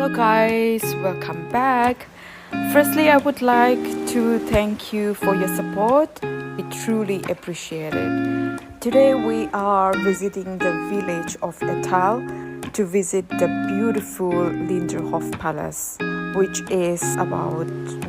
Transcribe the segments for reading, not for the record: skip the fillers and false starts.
Hello guys, welcome back. Firstly, I would like to thank you for your support. We truly appreciate it. Today we are visiting the village of Ettal to visit the beautiful Linderhof Palace, which is about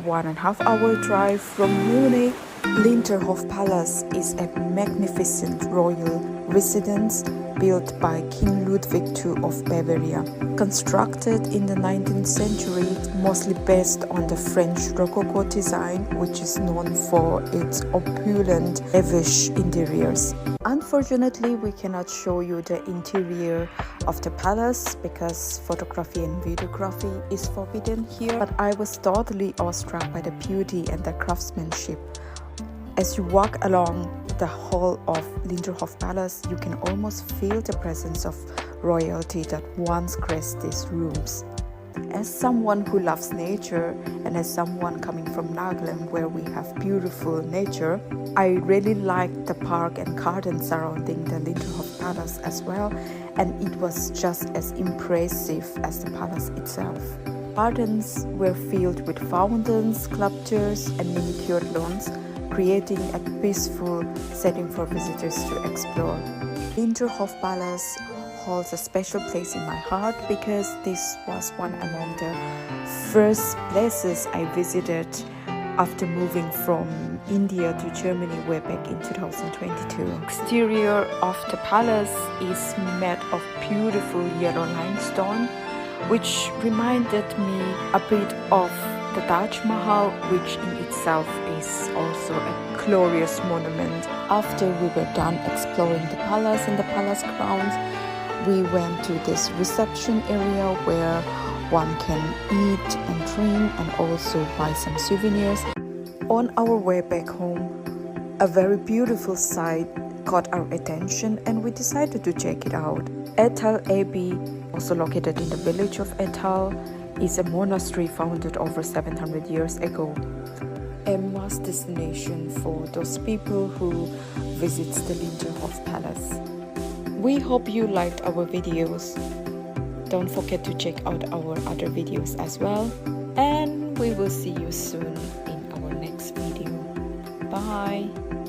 1.5 hour drive from Munich. Linderhof Palace is a magnificent royal residence built by King Ludwig II of Bavaria. Constructed in the 19th century, mostly based on the French Rococo design, which is known for its opulent, lavish interiors. Unfortunately, we cannot show you the interior of the palace because photography and videography is forbidden here, but I was totally awestruck by the beauty and the craftsmanship. As you walk along the hall of Linderhof Palace, you can almost feel the presence of royalty that once graced these rooms. As someone who loves nature and as someone coming from Nagland where we have beautiful nature, I really liked the park and garden surrounding the Linderhof Palace as well, and it was just as impressive as the palace itself. Gardens were filled with fountains, sculptures and manicured lawns, creating a peaceful setting for visitors to explore. Linderhof Palace holds a special place in my heart because this was one among the first places I visited after moving from India to Germany way back in 2022. The exterior of the palace is made of beautiful yellow limestone, which reminded me a bit of the Taj Mahal, which in itself is also a glorious monument. After we were done exploring the palace and the palace grounds, we went to this reception area where one can eat and drink and also buy some souvenirs. On our way back home, a very beautiful sight caught our attention and we decided to check it out. Ettal Abbey, also located in the village of Ettal, is a monastery founded over 700 years ago. A must destination for those people who visits the Linderhof Palace. We hope you liked our videos. Don't forget to check out our other videos as well. And we will see you soon in our next video. Bye!